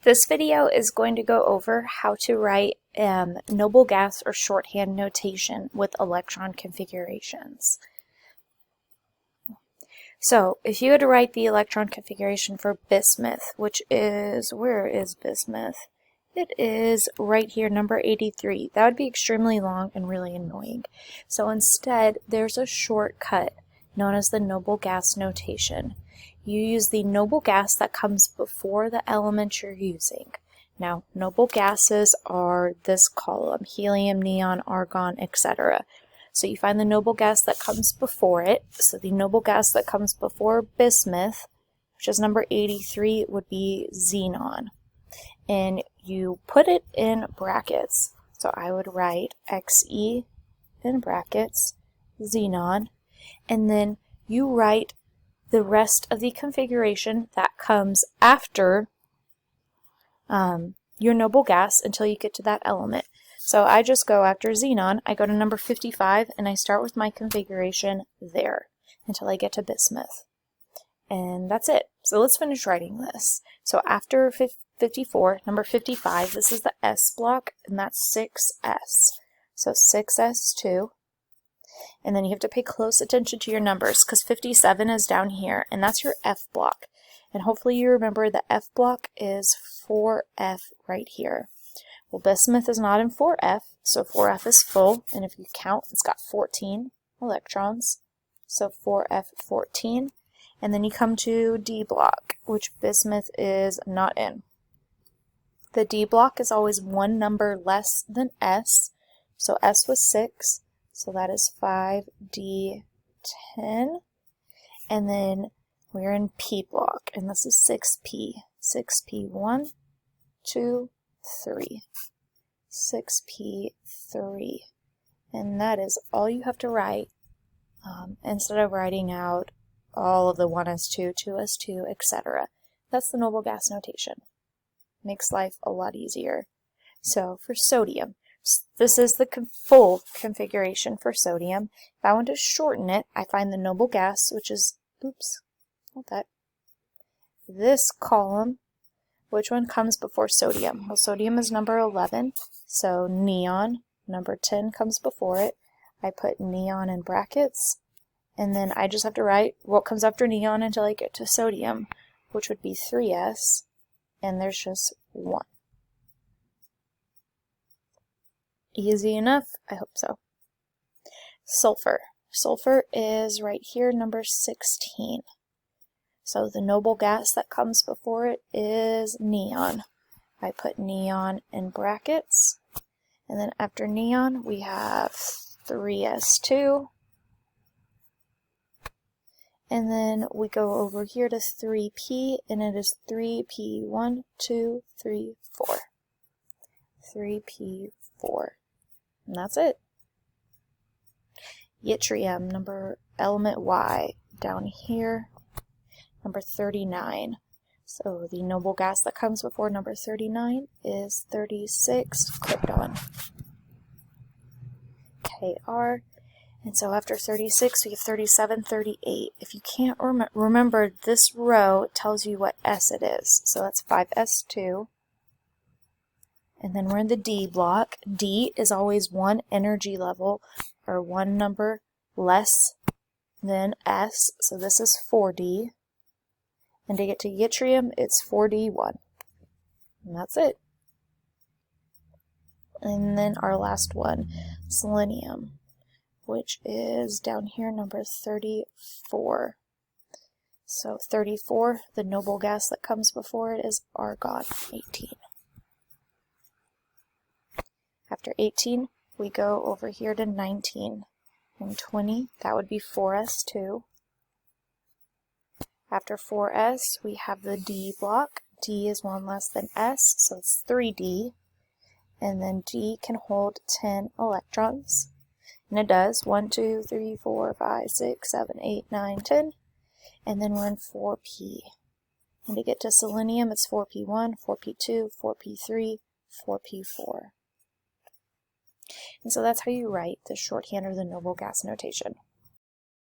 This video is going to go over how to write noble gas or shorthand notation with electron configurations. So if you had to write the electron configuration for bismuth, which is, where is bismuth? It is right here, number 83. That would be extremely long and really annoying. So instead, there's a shortcut known as the noble gas notation. You use the noble gas that comes before the element you're using. Now, noble gases are this column: helium, neon, argon, etc. So you find the noble gas that comes before it. So the noble gas that comes before bismuth, which is number 83, would be xenon. And you put it in brackets. So I would write Xe in brackets, xenon, and then you write the rest of the configuration that comes after your noble gas until you get to that element. So I just go after xenon, I go to number 55, and I start with my configuration there until I get to bismuth. And that's it. So let's finish writing this. So after 54, number 55, this is the S block, and that's 6S. So 6S2. And then you have to pay close attention to your numbers because 57 is down here, and that's your F block. And hopefully you remember the F block is 4F right here. Well, bismuth is not in 4F, so 4F is full, and if you count, it's got 14 electrons. So 4F 14. And then you come to D block, which bismuth is not in. The D block is always one number less than S, so S was 6. So that is 5D10, and then we're in P block, and this is 6P. 6P1, 2, 3. 6P3. And that is all you have to write instead of writing out all of the 1s2, 2s2, etc. That's the noble gas notation. Makes life a lot easier. So for sodium, this is the full configuration for sodium. If I want to shorten it, I find the noble gas, which is, oops, not that, this column. Which one comes before sodium? Well, sodium is number 11, so neon, number 10 comes before it. I put neon in brackets, and then I just have to write what comes after neon until I get to sodium, which would be 3S, and there's just 1. Easy enough? I hope so. Sulfur. Sulfur is right here, number 16. So the noble gas that comes before it is neon. I put neon in brackets. And then after neon, we have 3s2. And then we go over here to 3p, and it is 3p1, 2, 3, 4. 3p4. And that's it. Yttrium, element Y, down here, number 39. So the noble gas that comes before number 39 is 36, krypton. Kr. And so after 36, we have 37, 38. If you can't remember this row, it tells you what S it is. So that's 5s2. And then we're in the D block. D is always one energy level, or one number less than S. So this is 4D. And to get to yttrium, it's 4D1. And that's it. And then our last one, selenium, which is down here, number 34. So 34, the noble gas that comes before it is argon, 18. After 18, we go over here to 19. And 20, that would be 4s2. After 4s, we have the D block. D is one less than S, so it's 3D. And then D can hold 10 electrons. And it does. 1, 2, 3, 4, 5, 6, 7, 8, 9, 10. And then we're in 4p. And to get to selenium, it's 4p1, 4p2, 4p3, 4p4. And so that's how you write the shorthand or the noble gas notation.